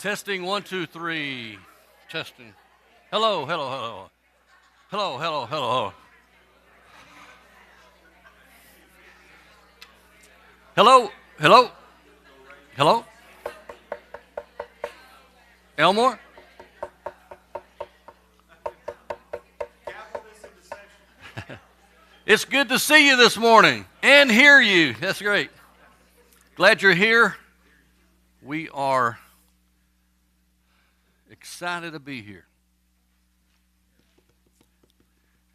Testing 1, 2, 3. Testing. Hello, hello, hello. Hello, hello, hello. Hello, hello, hello. Elmore? It's good to see you this morning and hear you. That's great. Glad you're here. We are excited to be here.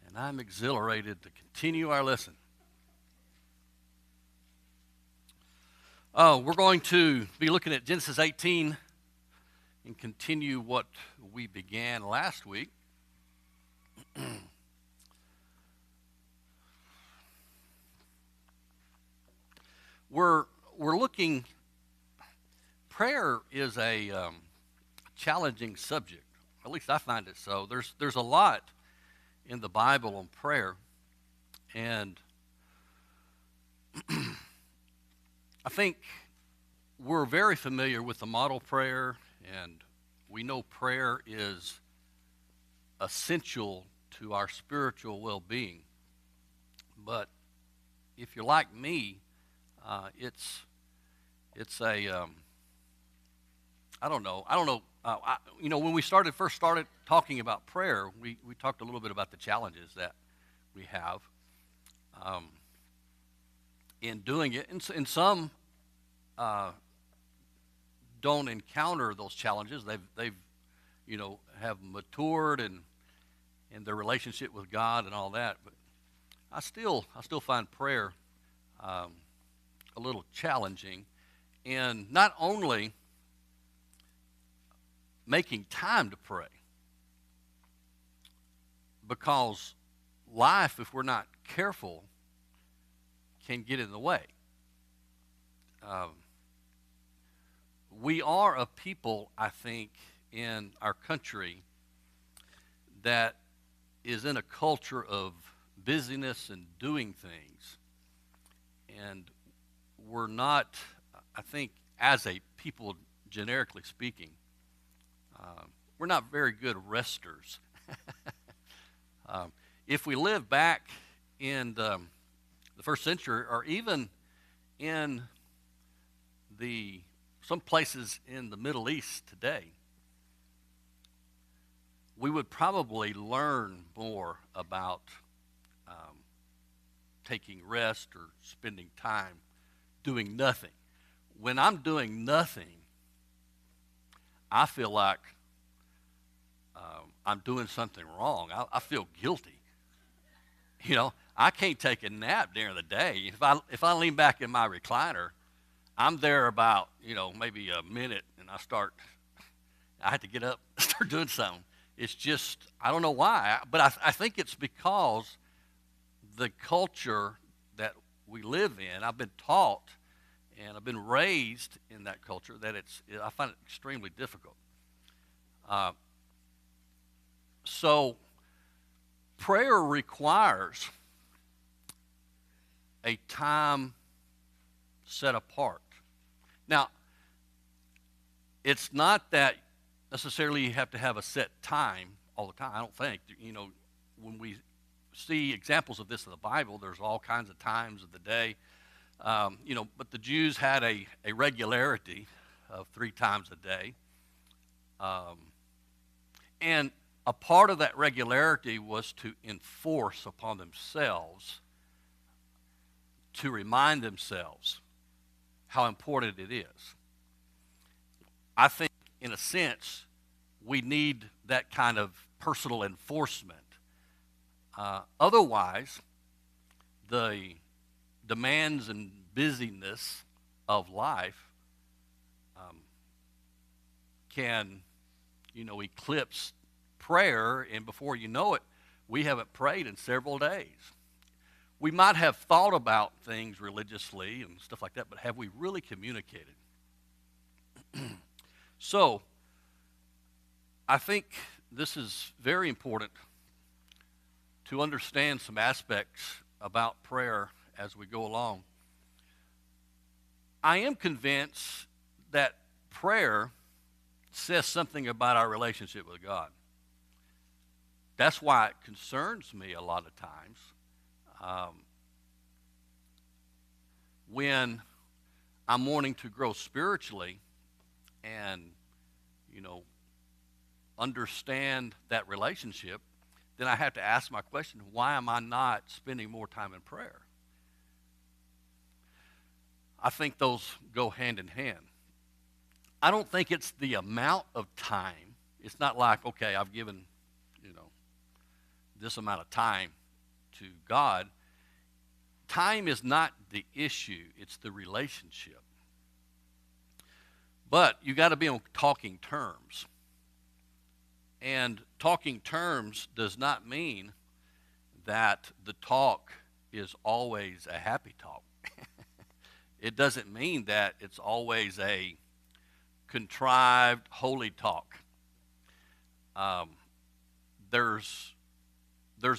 And I'm exhilarated to continue our lesson. We're going to be looking at Genesis 18 and continue what we began last week. We're looking. Prayer is a challenging subject. At least I find it so. There's a lot in the Bible on prayer, and I think we're very familiar with the model prayer, and we know prayer is essential to our spiritual well-being. But if you're like me, it's a I don't know. When we first started talking about prayer, we talked a little bit about the challenges that we have in doing it, and some don't encounter those challenges. They've have matured and in their relationship with God and all that. But I still find prayer a little challenging, and not only making time to pray, because life, if we're not careful, can get in the way. We are a people, I think, in our country that is in a culture of busyness and doing things. And we're not, I think, as a people, generically speaking, we're not very good resters. If we live back in the first century, or even in some places in the Middle East today, we would probably learn more about taking rest or spending time doing nothing. When I'm doing nothing, I feel like I'm doing something wrong. I feel guilty. I can't take a nap during the day. If I lean back in my recliner, I'm there about maybe a minute, and I have to get up and start doing something. It's just, I don't know why, but I think it's because the culture that we live in, I've been taught and I've been raised in that culture that I find it extremely difficult. So prayer requires a time set apart. Now, it's not that necessarily you have to have a set time all the time. I don't think. When we see examples of this in the Bible, there's all kinds of times of the day. But the Jews had a regularity of 3 times a day. And a part of that regularity was to enforce upon themselves, to remind themselves how important it is. I think, in a sense, we need that kind of personal enforcement. Otherwise, the demands and busyness of life can, eclipse prayer, and before you know it, we haven't prayed in several days. We might have thought about things religiously and stuff like that, but have we really communicated? So, I think this is very important to understand some aspects about prayer as we go along. I am convinced that prayer says something about our relationship with God. That's why it concerns me a lot of times when I'm wanting to grow spiritually and, understand that relationship, then I have to ask my question, why am I not spending more time in prayer? I think those go hand in hand. I don't think it's the amount of time. It's not like, okay, I've given, this amount of time to God. Time is not the issue, it's the relationship. But you got to be on talking terms. And talking terms does not mean that the talk is always a happy talk. It doesn't mean that it's always a contrived, holy talk. There's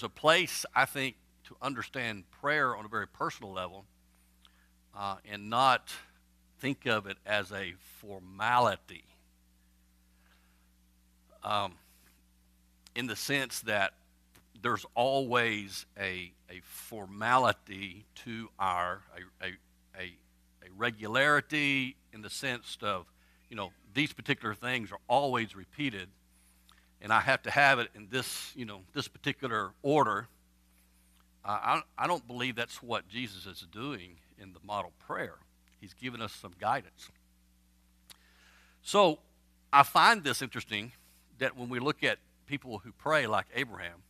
a place, I think, to understand prayer on a very personal level and not think of it as a formality in the sense that there's always a formality to a regularity in the sense of, these particular things are always repeated, and I have to have it in this, this particular order. I don't believe that's what Jesus is doing in the model prayer. He's given us some guidance. So I find this interesting that when we look at people who pray like Abraham,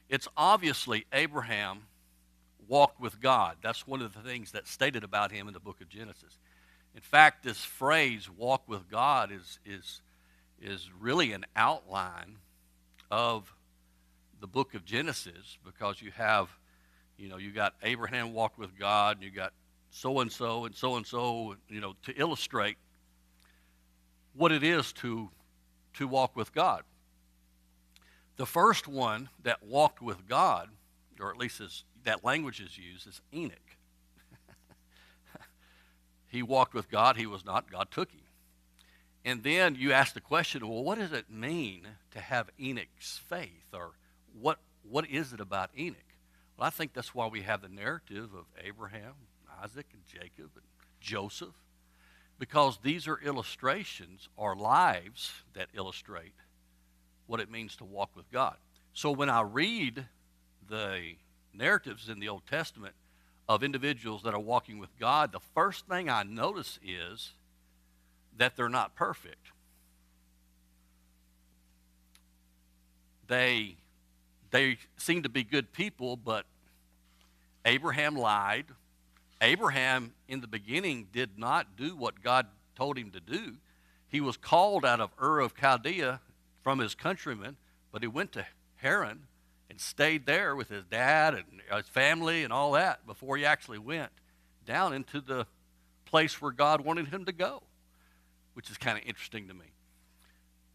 it's obviously Abraham walked with God. That's one of the things that's stated about him in the book of Genesis. In fact, this phrase, walk with God, is really an outline of the book of Genesis, because you have, you got Abraham walked with God, and you got so-and-so and so-and-so, to illustrate what it is to walk with God. The first one that walked with God, or at least that language is used, is Enoch. He walked with God, he was not, God took him. And then you ask the question, well, what does it mean to have Enoch's faith? Or what is it about Enoch? Well, I think that's why we have the narrative of Abraham, Isaac, and Jacob, and Joseph, because these are illustrations or lives that illustrate what it means to walk with God. So when I read the narratives in the Old Testament of individuals that are walking with God, the first thing I notice is that they're not perfect. They seem to be good people, but Abraham lied. Abraham, in the beginning, did not do what God told him to do. He was called out of Ur of Chaldea from his countrymen, but he went to Haran and stayed there with his dad and his family and all that before he actually went down into the place where God wanted him to go, which is kind of interesting to me.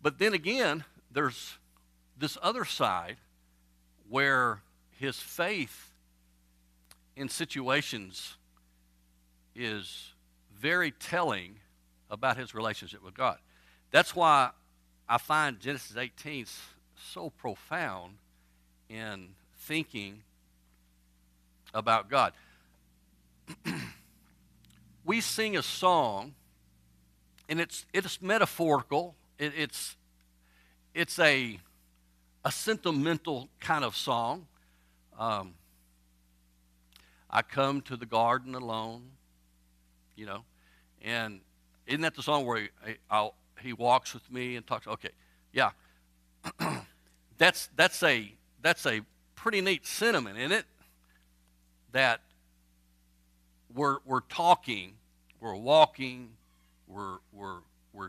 But then again, there's this other side where his faith in situations is very telling about his relationship with God. That's why I find Genesis 18 so profound in thinking about God. We sing a song, and it's metaphorical. It's a sentimental kind of song. I come to the garden alone, and isn't that the song where he walks with me and talks? Okay, yeah, that's a pretty neat sentiment, isn't it? That we're talking, we're walking, we're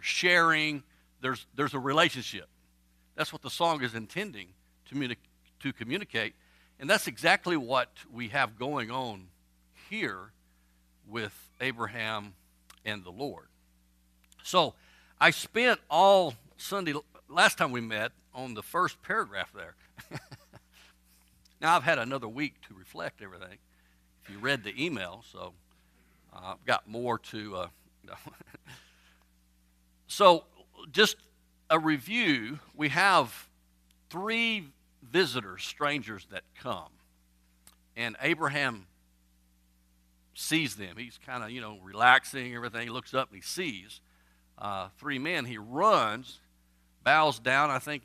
sharing. There's a relationship. That's what the song is intending to communicate, and that's exactly what we have going on here with Abraham and the Lord. So I spent all Sunday, last time we met, on the first paragraph there. Now I've had another week to reflect everything. If you read the email, so I've got more to. So just a review, we have 3 visitors, strangers that come. And Abraham sees them. He's kind of, relaxing, everything. He looks up and he sees 3 men. He runs, bows down, I think,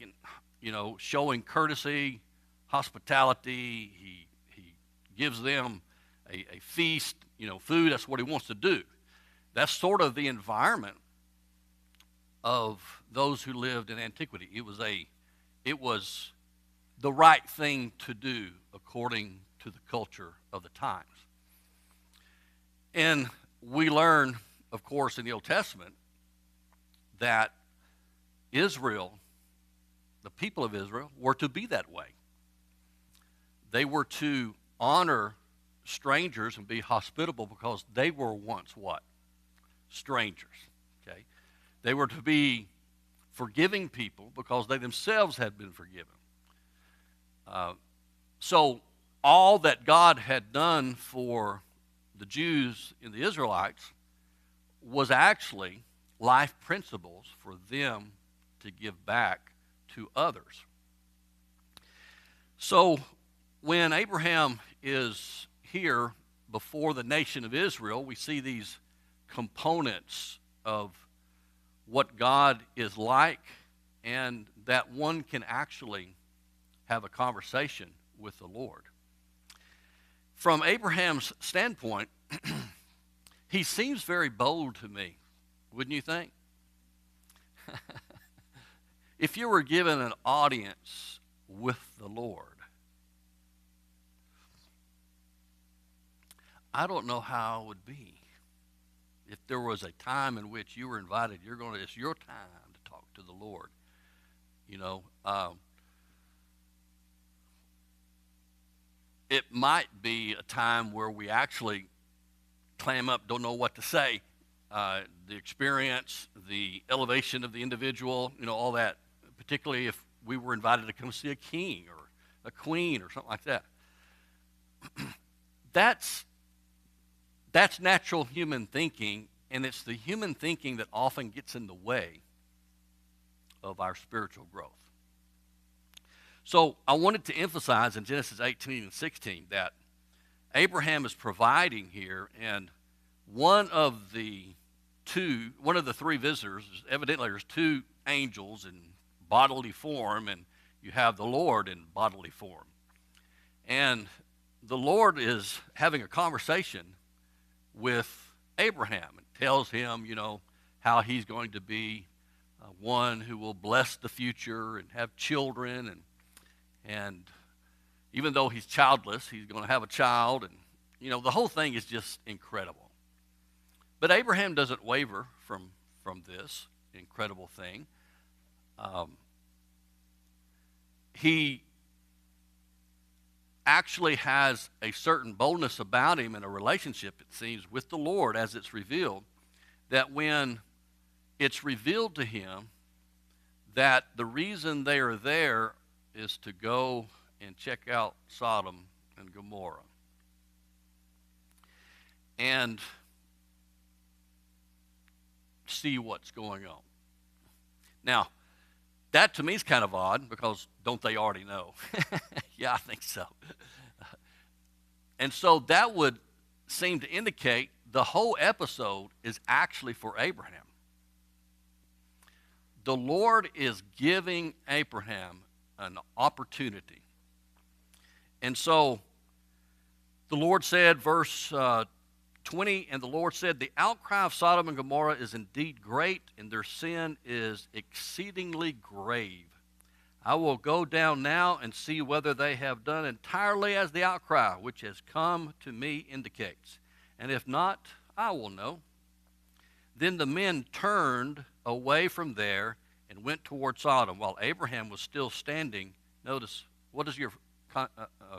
showing courtesy, hospitality. He gives them a feast, food. That's what he wants to do. That's sort of the environment of those who lived in antiquity. It was the right thing to do according to the culture of the times. And we learn, of course, in the Old Testament that Israel, the people of Israel, were to be that way. They were to honor strangers and be hospitable because they were once what? Strangers. Okay? They were to be forgiving people because they themselves had been forgiven. So all that God had done for the Jews and the Israelites was actually life principles for them to give back to others. So when Abraham is here before the nation of Israel, we see these components of what God is like, and that one can actually have a conversation with the Lord. From Abraham's standpoint, he seems very bold to me, wouldn't you think? If you were given an audience with the Lord, I don't know how it would be. If there was a time in which you were invited, it's your time to talk to the Lord. It might be a time where we actually clam up, don't know what to say. The experience, the elevation of the individual, all that, particularly if we were invited to come see a king or a queen or something like that. That's natural human thinking, and it's the human thinking that often gets in the way of our spiritual growth. So I wanted to emphasize in Genesis 18 and 16 that Abraham is providing here, and one of the 3 visitors, evidently there's 2 angels in bodily form, and you have the Lord in bodily form. And the Lord is having a conversation with Abraham and tells him, how he's going to be one who will bless the future and have children, and even though he's childless, he's going to have a child, and the whole thing is just incredible. But Abraham doesn't waver from this incredible thing. He actually has a certain boldness about him in a relationship, it seems, with the Lord as it's revealed, that when it's revealed to him that the reason they are there is to go and check out Sodom and Gomorrah. And see what's going on. Now, that to me is kind of odd because don't they already know? Yeah, I think so. And so that would seem to indicate the whole episode is actually for Abraham. The Lord is giving Abraham an opportunity. And so the Lord said, verse 20, and the Lord said, the outcry of Sodom and Gomorrah is indeed great, and their sin is exceedingly grave. I will go down now and see whether they have done entirely as the outcry which has come to me indicates. And if not, I will know. Then the men turned away from there and went toward Sodom, while Abraham was still standing. Notice, what does your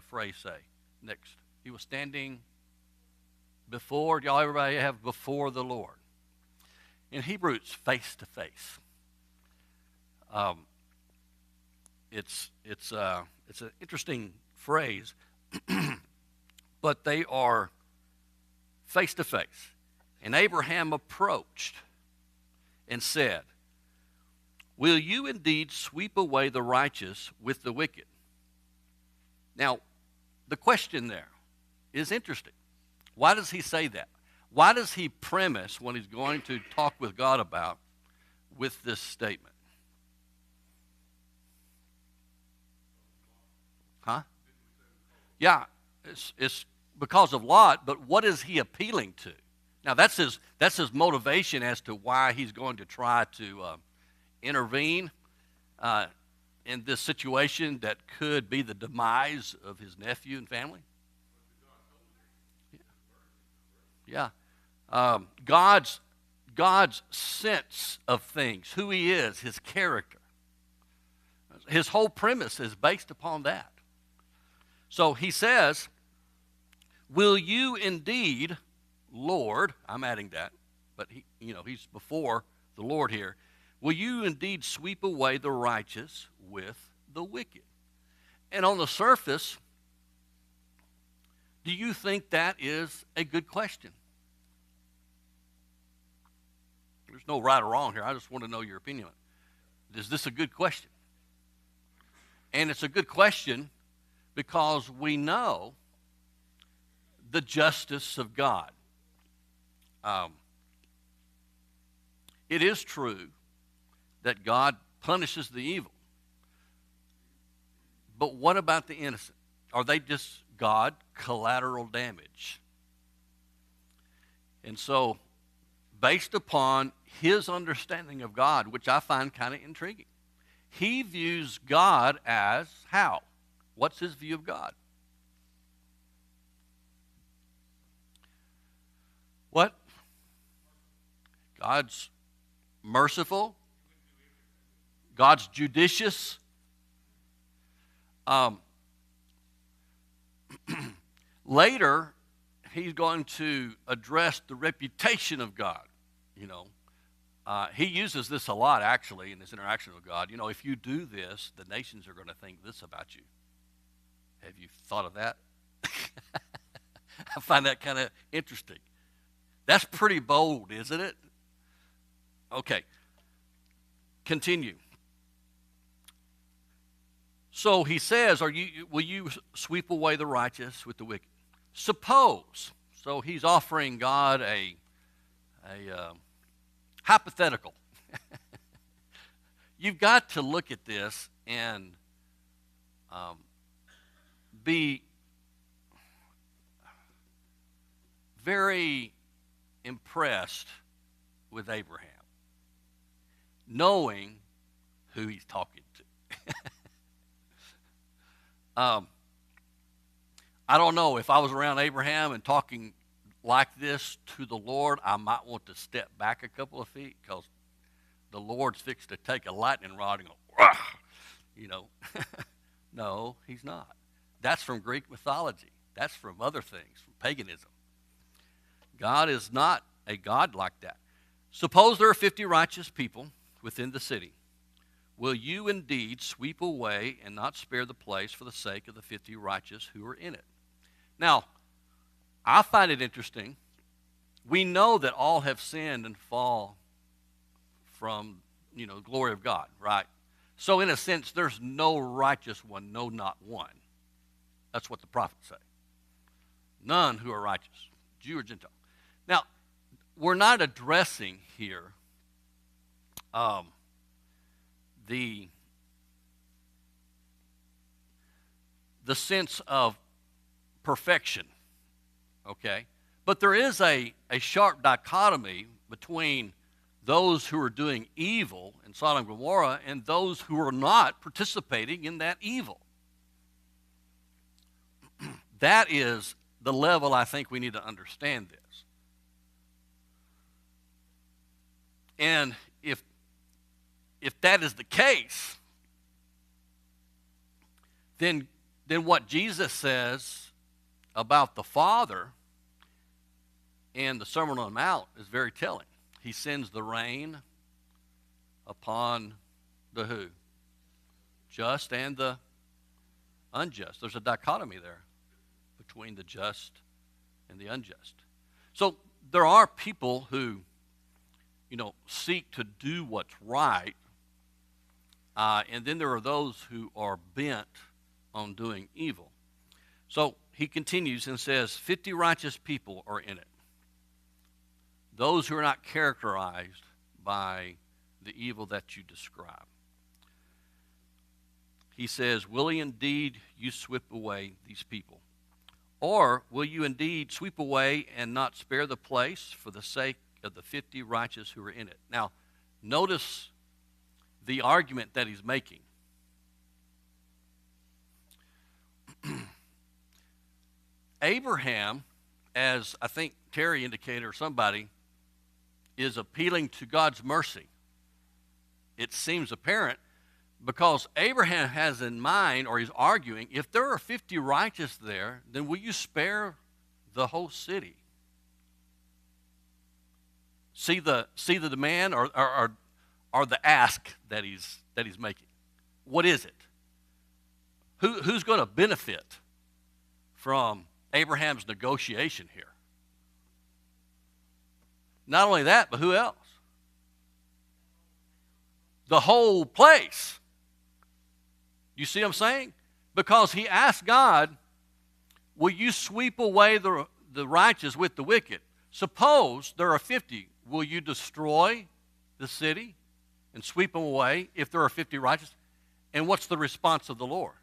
phrase say next? He was standing before, y'all everybody have before the Lord. In Hebrew, it's face to face. It's an interesting phrase, but they are face to face. And Abraham approached and said, will you indeed sweep away the righteous with the wicked? Now, the question there is interesting. Why does he say that? Why does he premise what he's going to talk with God about with this statement? Huh? Yeah, it's because of Lot, but what is he appealing to? Now, that's his motivation as to why he's going to try to intervene in this situation that could be the demise of his nephew and family. Yeah. God's sense of things, who he is, his character. His whole premise is based upon that. So he says, will you indeed, Lord, I'm adding that, but he's before the Lord here, will you indeed sweep away the righteous with the wicked? And on the surface, do you think that is a good question? There's no right or wrong here. I just want to know your opinion on it. Is this a good question? And it's a good question because we know the justice of God. It is true that God punishes the evil. But what about the innocent? Are they just God collateral damage? And so, based upon his understanding of God, which I find kind of intriguing, he views God as how? What's his view of God? What? God's merciful. God's judicious. Later, he's going to address the reputation of God. He uses this a lot, actually, in his interaction with God. If you do this, the nations are going to think this about you. Have you thought of that? I find that kind of interesting. That's pretty bold, isn't it? Okay. Continue. So he says, will you sweep away the righteous with the wicked? Suppose. So he's offering God a hypothetical. You've got to look at this and be very impressed with Abraham, knowing who he's talking to. I don't know, if I was around Abraham and talking like this to the Lord, I might want to step back a couple of feet because the Lord's fixed to take a lightning rod and go, rah, No, he's not. That's from Greek mythology. That's from other things, from paganism. God is not a God like that. Suppose there are 50 righteous people within the city. Will you indeed sweep away and not spare the place for the sake of the 50 righteous who are in it? Now, I find it interesting. We know that all have sinned and fall from, the glory of God, right? So in a sense, there's no righteous one, no, not one. That's what the prophets say. None who are righteous, Jew or Gentile. Now, we're not addressing here the sense of perfection, okay? But there is a sharp dichotomy between those who are doing evil in Sodom and Gomorrah and those who are not participating in that evil. That is the level I think we need to understand this. And if that is the case, then what Jesus says about the Father in the Sermon on the Mount is very telling. He sends the rain upon the who? Just and the unjust. There's a dichotomy there between the just and the unjust. So there are people who, seek to do what's right, And then there are those who are bent on doing evil. So he continues and says, 50 righteous people are in it. Those who are not characterized by the evil that you describe. He says, will indeed you sweep away these people? Or will you indeed sweep away and not spare the place for the sake of the 50 righteous who are in it? Now, notice the argument that he's making. Abraham, as I think Terry indicated or somebody, is appealing to God's mercy. It seems apparent because Abraham has in mind, or he's arguing, if there are 50 righteous there, then will you spare the whole city? See the demand or the ask that he's making. What is it? Who's going to benefit from Abraham's negotiation here? Not only that, but who else? The whole place. You see what I'm saying? Because he asked God, will you sweep away the righteous with the wicked? Suppose there are 50. Will you destroy the city and sweep them away if there are 50 righteous? And what's the response of the Lord?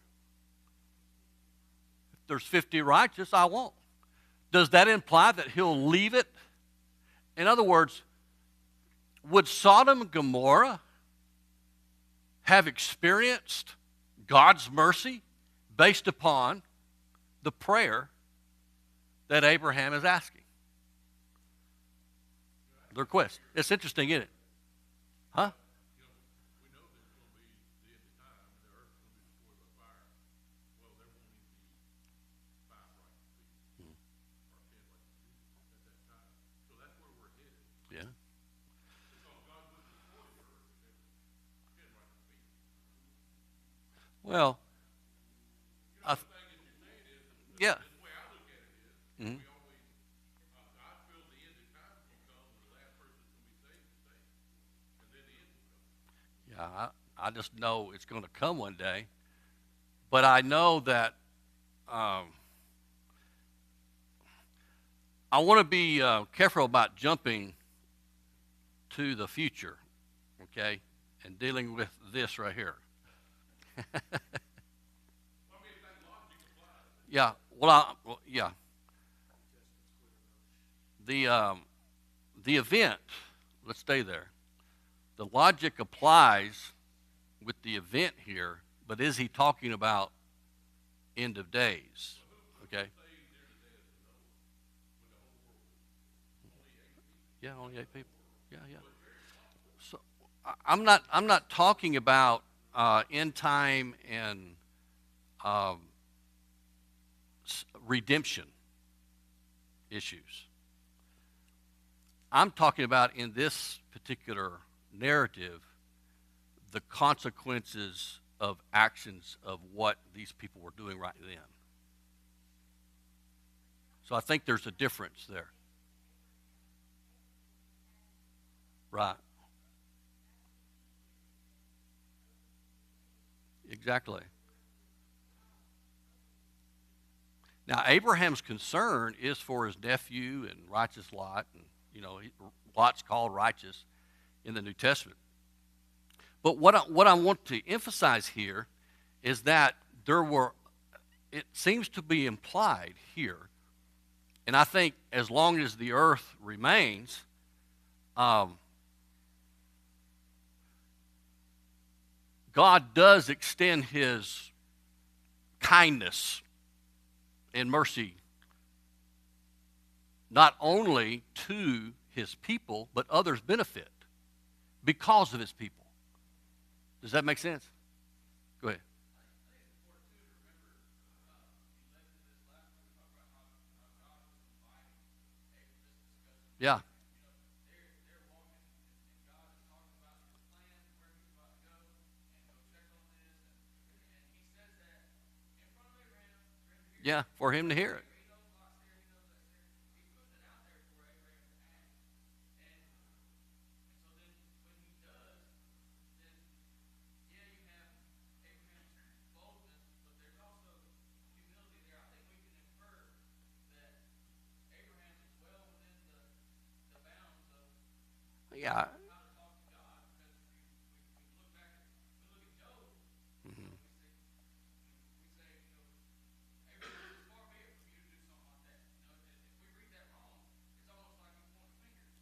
If there's 50 righteous, I won't. Does that imply that he'll leave it? In other words, would Sodom and Gomorrah have experienced God's mercy based upon the prayer that Abraham is asking? The request. It's interesting, isn't it? Huh? Yeah. Well, yeah. Mhm. Yeah, I just know it's going to come one day. But I know that I want to be careful about jumping to the future, okay, and dealing with this right here. Yeah, yeah. The event, let's stay there. The logic applies with the event here, but is he talking about end of days? Okay. Yeah, only 8 people. Yeah, yeah. So I'm not talking about end time and um, redemption issues. I'm talking about in this particular narrative the consequences of actions of what these people were doing right then. So I think there's a difference there. Right. Exactly. Now, Abraham's concern is for his nephew and righteous Lot, and Lot's called righteous in the New Testament. But what I want to emphasize here is that it seems to be implied here, and I think as long as the earth remains, God does extend his kindness and mercy not only to his people, but others benefit because of his people. Does that make sense? Go ahead. Yeah. Yeah, for him to hear it. Yeah. Mhm.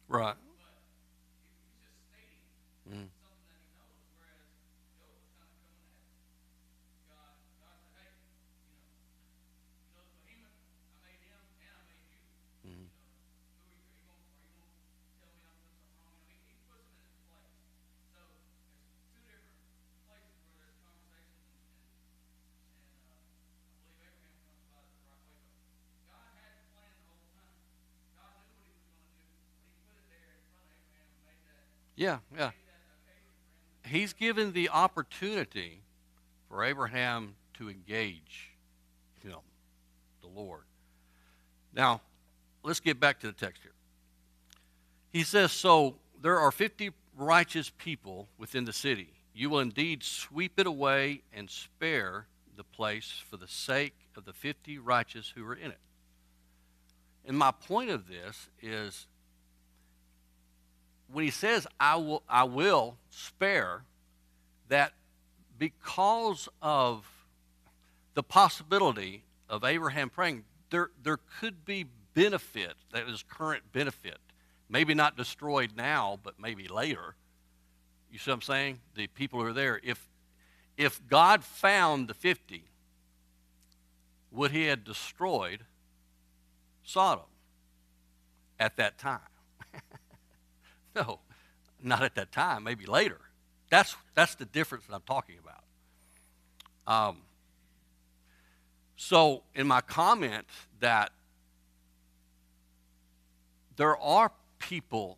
Right. Mhm. Mhm. Yeah, yeah. He's given the opportunity for Abraham to engage him, the Lord. Now, let's get back to the text here. He says, so there are 50 righteous people within the city. You will indeed sweep it away and spare the place for the sake of the 50 righteous who are in it. And my point of this is when he says, I will spare, that because of the possibility of Abraham praying, there could be benefit, that is current benefit. Maybe not destroyed now, but maybe later. You see what I'm saying? The people who are there. If God found the 50, would he have destroyed Sodom at that time? No, not at that time, maybe later. That's the difference that I'm talking about. So in my comment that there are people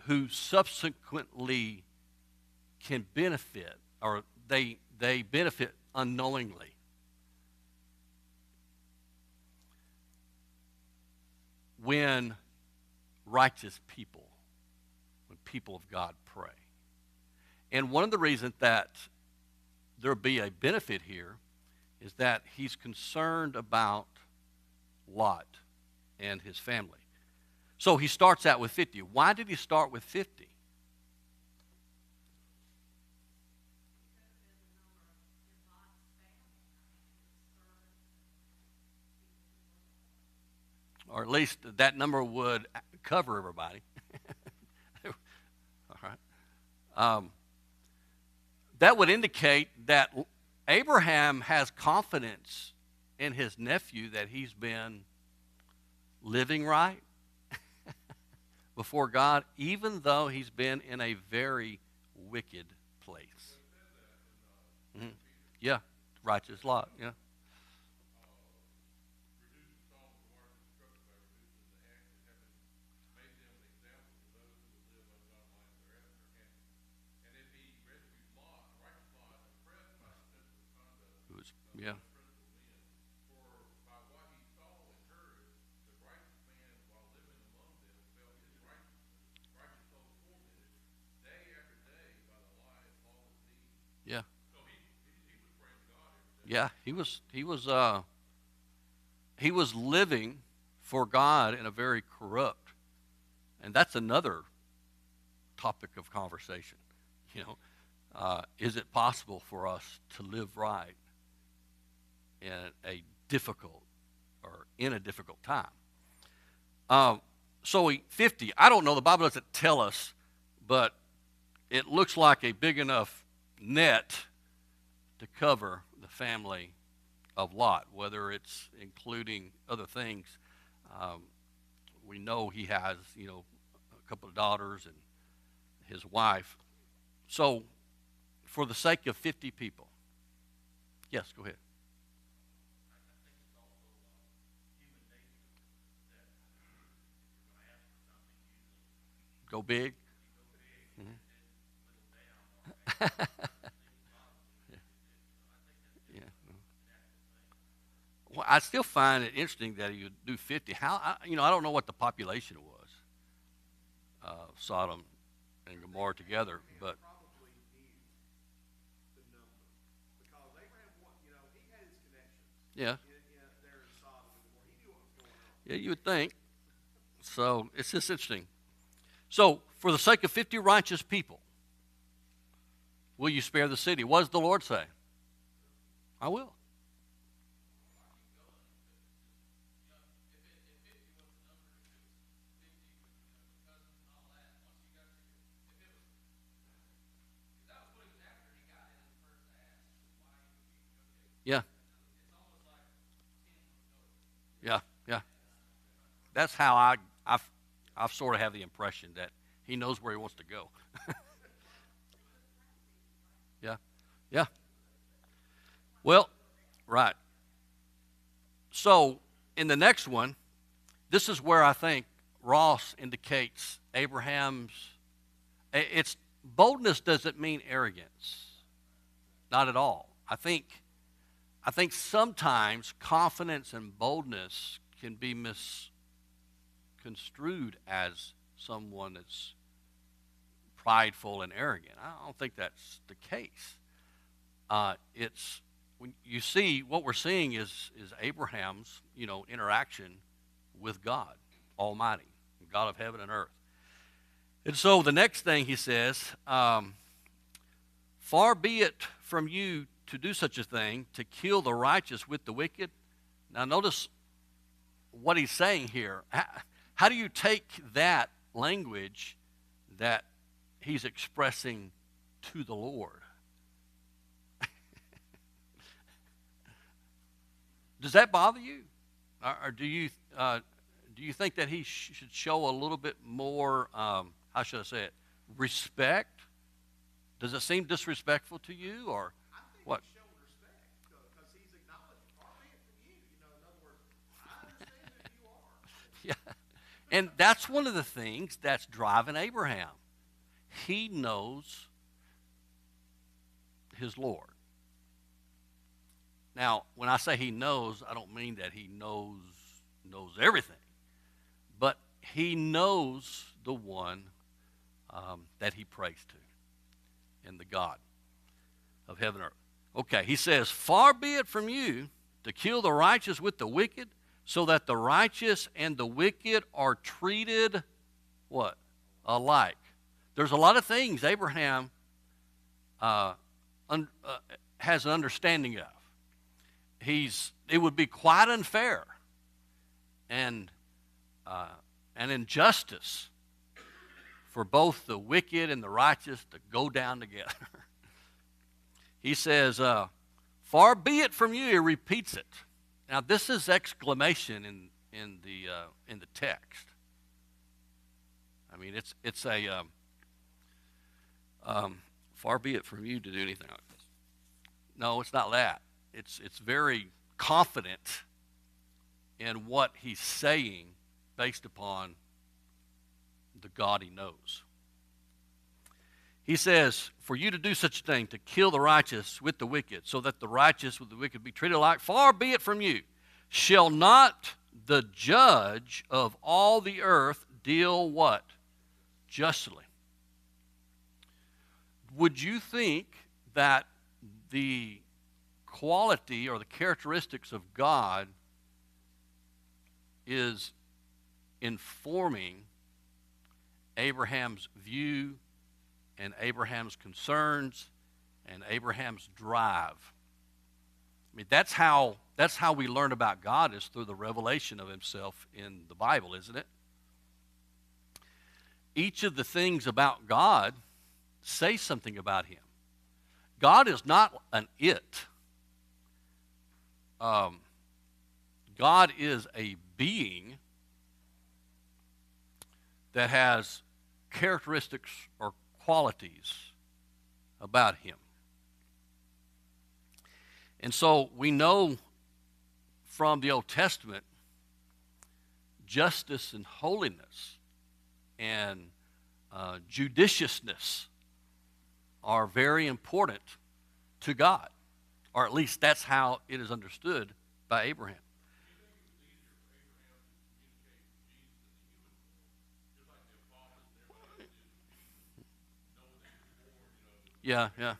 who subsequently can benefit, or they benefit unknowingly. When righteous people, when people of God pray. And one of the reasons that there'll be a benefit here is that he's concerned about Lot and his family. So he starts out with 50. Why did he start with 50? Or at least that number would cover everybody. All right. That would indicate that Abraham has confidence in his nephew that he's been living right before God, even though he's been in a very wicked place. Mm-hmm. Yeah, righteous Lot. Yeah. It was, yeah. Yeah. Yeah. He was living for God in a very corrupt, and that's another topic of conversation. You know, is it possible for us to live right in a difficult or in a difficult time? So 50, I don't know, the Bible doesn't tell us, but it looks like a big enough net to cover the family of Lot, whether it's including other things. Um, we know he has, a couple of daughters and his wife. So, for the sake of 50 people, yes, go ahead. Go big. Mhm. Yeah. Well, I still find it interesting that he would do 50. I don't know what the population was, Sodom and Gomorrah together, but yeah, yeah, you would think. So it's just interesting. So for the sake of 50 righteous people, will you spare the city? What does the Lord say? I will. Yeah. Yeah, yeah. That's how I've sort of have the impression that he knows where he wants to go. Yeah, yeah. Well, right. So in the next one, this is where I think Ross indicates Abraham's. It's boldness doesn't mean arrogance, not at all. I think sometimes confidence and boldness can be misconstrued as someone that's prideful and arrogant. I don't think that's the case. It's when you see what we're seeing is Abraham's interaction with God Almighty, God of heaven and earth. And so the next thing he says, far be it from you to do such a thing, to kill the righteous with the wicked. Now notice what he's saying here. How do you take that language that he's expressing to the Lord? Does that bother you? Or do you think that he should show a little bit more, how should I say it, respect? Does it seem disrespectful to you, or what? He's showing respect because he's acknowledging, far be it from you. In other words, I understand that you are. Yeah. And that's one of the things that's driving Abraham. He knows his Lord. Now, when I say he knows, I don't mean that he knows everything. But he knows the one that he prays to, and the God of heaven and earth. Okay, he says, far be it from you to kill the righteous with the wicked, so that the righteous and the wicked are treated, what? Alike. There's a lot of things Abraham has an understanding of. It would be quite unfair and an injustice for both the wicked and the righteous to go down together. He says, far be it from you, he repeats it. Now this is exclamation in the text. I mean, it's a far be it from you to do anything like this. No, it's not that. It's very confident in what he's saying based upon the God he knows. He says, for you to do such a thing, to kill the righteous with the wicked, so that the righteous with the wicked be treated alike, far be it from you. Shall not the judge of all the earth deal what? Justly. Would you think that the quality or the characteristics of God is informing Abraham's view and Abraham's concerns and Abraham's drive? I mean, that's how we learn about God, is through the revelation of himself in the Bible, isn't it? Each of the things about God say something about him. God is not an it. God is a being that has characteristics or qualities about him. And so we know from the Old Testament, justice and holiness and judiciousness are very important to God, or at least that's how it is understood by Abraham. Yeah, yeah.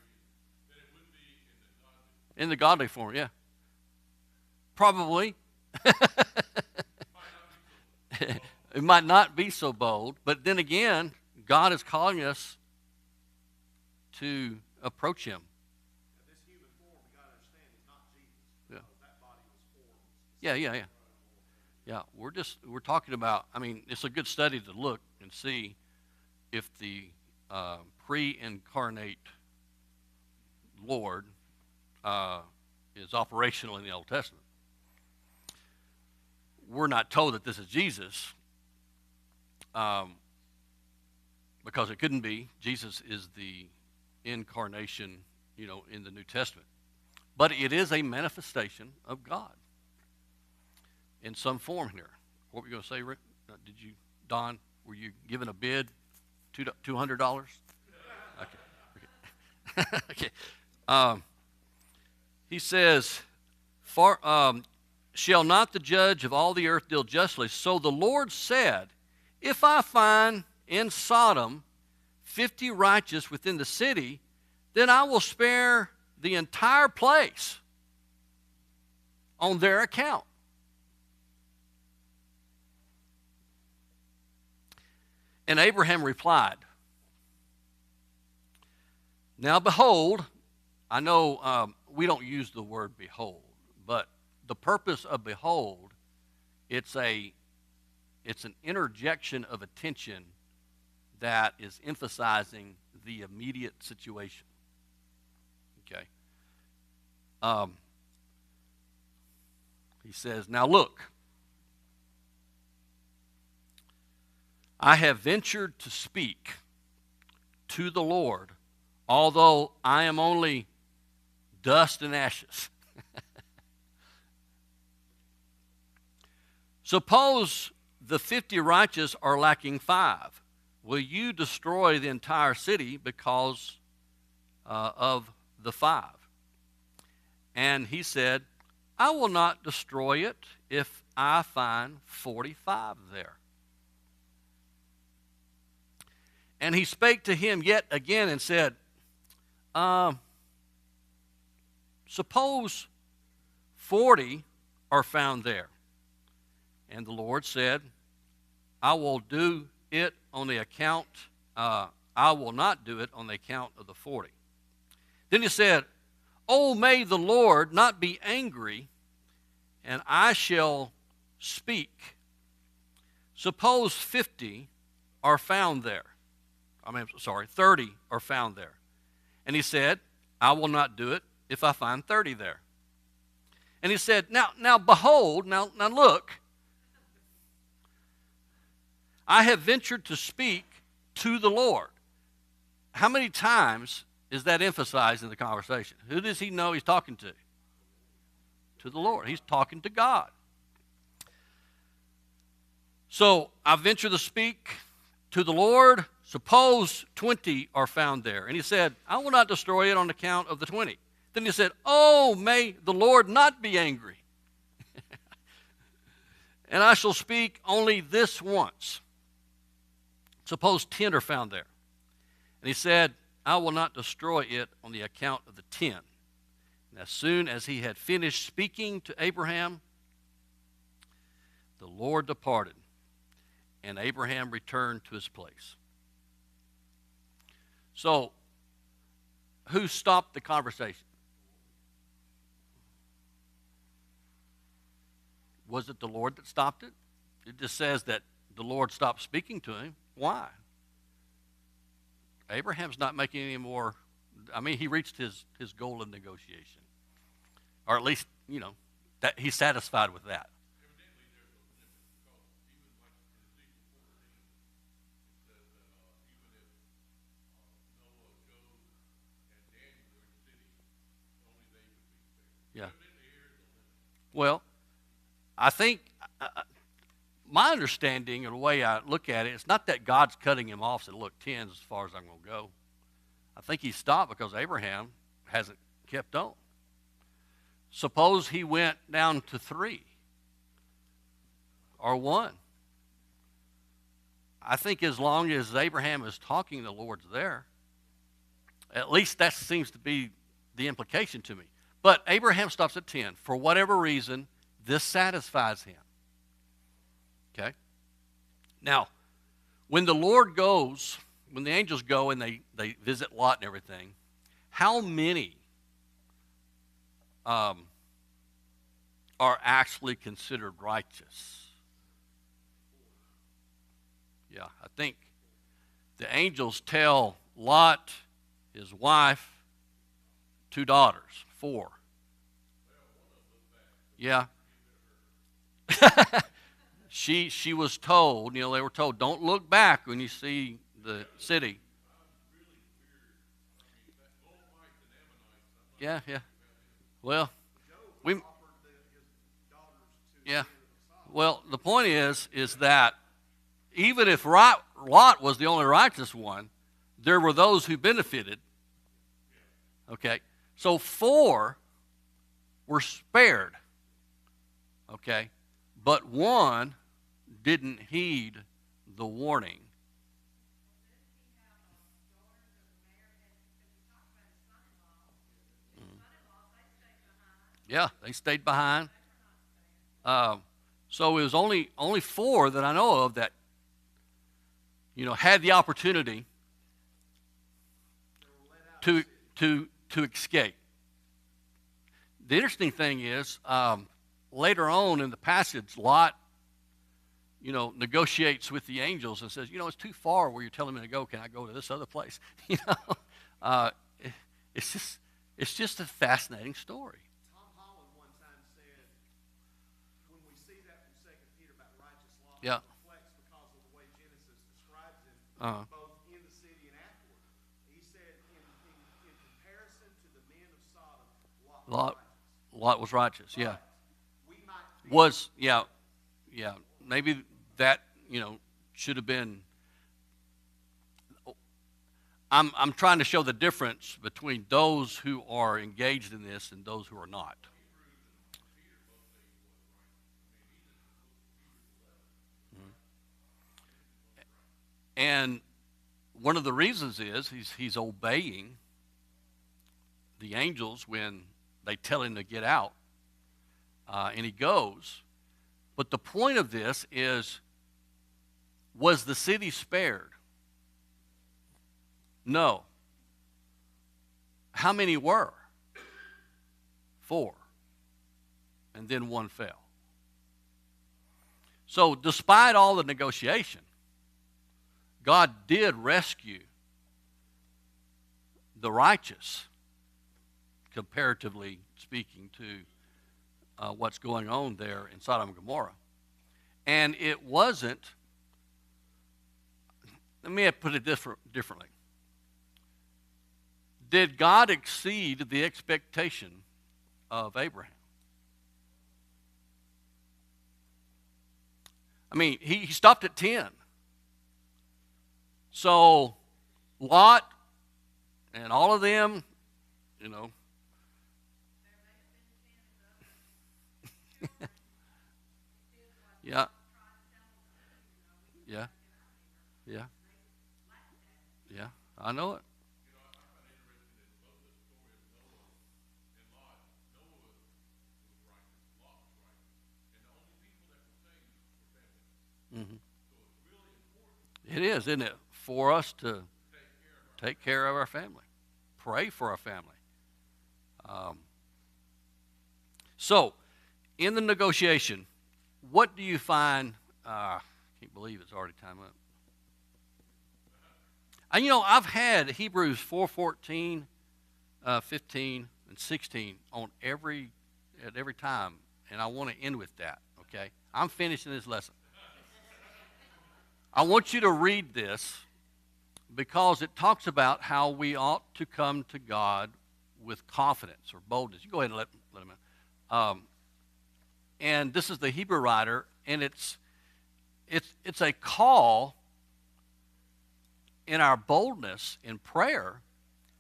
In the godly form, yeah. Probably. It might not be so bold, but then again, God is calling us to approach him. Now, this human form, we got to understand, is not Jesus. Yeah. That body was formed. Yeah. We're talking about, it's a good study to look and see if the pre-incarnate Lord is operational in the Old Testament. We're not told that this is Jesus because it couldn't be. Jesus is the incarnation, in the New Testament. But it is a manifestation of God in some form here. What were you going to say, Rick? Did you, Don, were you given a bid? $200? Okay. He says, shall not the judge of all the earth deal justly? So the Lord said, if I find in Sodom 50 righteous within the city, then I will spare the entire place on their account. And Abraham replied, now behold, I know we don't use the word behold, but the purpose of behold, it's an interjection of attention that is emphasizing the immediate situation. Okay. He says, now look, I have ventured to speak to the Lord, although I am only dust and ashes. Suppose the 50 righteous are lacking 5. Will you destroy the entire city because of the 5? And he said, I will not destroy it if I find 45 there. And he spake to him yet again and said, suppose 40 are found there. And the Lord said, I will do it on the account, I will not do it on the account of the 40. Then he said, oh, may the Lord not be angry, and I shall speak. Suppose 50 are found there. 30 are found there. And he said, I will not do it if I find 30 there. And he said, now behold, now look, I have ventured to speak to the Lord. How many times is that emphasized in the conversation? Who does he know he's talking to? To the Lord. He's talking to God. So I venture to speak to the Lord. Suppose 20 are found there. And he said, I will not destroy it on account of the 20. Then he said, oh, may the Lord not be angry. And I shall speak only this once. Suppose 10 are found there. And he said, I will not destroy it on the account of the 10. And as soon as he had finished speaking to Abraham, the Lord departed, and Abraham returned to his place. So, who stopped the conversation? Was it the Lord that stopped it? It just says that the Lord stopped speaking to him. Why? Abraham's not making any more. He reached his goal of negotiation. Or at least, that he's satisfied with that. Yeah. Well, I think my understanding and the way I look at it, it's not that God's cutting him off, said, look, 10 as far as I'm going to go. I think he stopped because Abraham hasn't kept on. Suppose he went down to 3 or 1. I think as long as Abraham is talking, the Lord's there. At least that seems to be the implication to me. But Abraham stops at 10. For whatever reason, this satisfies him. Okay? Now, when the Lord goes when the angels go and they visit Lot and everything, how many are actually considered righteous? Yeah, I think the angels tell Lot, his wife, 2 daughters, 4. Yeah. She was told, they were told, don't look back when you see the city. Yeah, yeah. Well, we, yeah. Well, the point is that even if Lot was the only righteous one, there were those who benefited. Okay, so 4 were spared. Okay, but 1 didn't heed the warning. Yeah, they stayed behind. So it was only 4 that I know of that, had the opportunity to escape. The interesting thing is, later on in the passage, Lot, negotiates with the angels and says, it's too far where you're telling me to go. Can I go to this other place? It's just a fascinating story. Tom Holland one time said, when we see that from 2 Peter about righteous law, Yeah. it reflects because of the way Genesis describes him, Uh-huh. both in the city and afterward. He said, in comparison to the men of Sodom, Lot was righteous. Yeah. We might be Yeah. Maybe that should have been. I'm trying to show the difference between those who are engaged in this and those who are not. Mhm. And one of the reasons is he's obeying the angels when they tell him to get out, and he goes. But the point of this is, was the city spared? No. How many were? 4. And then 1 fell. So despite all the negotiation, God did rescue the righteous, comparatively speaking to what's going on there in Sodom and Gomorrah. And it wasn't, let me put it differently. Did God exceed the expectation of Abraham? I mean, he stopped at 10. So Lot and all of them, yeah, yeah, yeah, yeah, I know it. Mm-hmm. It is, isn't it, for us to take care of our family, pray for our family. So, in the negotiation, what do you find? I can't believe it's already time up. And I've had Hebrews 4:14, 15, and 16 on at every time, and I want to end with that. Okay, I'm finishing this lesson. I want you to read this because it talks about how we ought to come to God with confidence or boldness. You go ahead and let him in. And this is the Hebrew writer, and it's a call in our boldness in prayer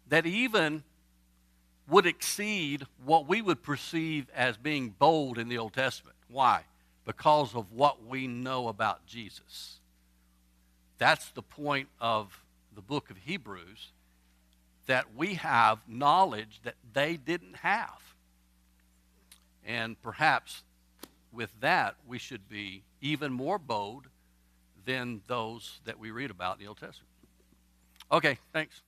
that even would exceed what we would perceive as being bold in the Old Testament. Why? Because of what we know about Jesus. That's the point of the book of Hebrews, that we have knowledge that they didn't have. And perhaps with that, we should be even more bold than those that we read about in the Old Testament. Okay, thanks.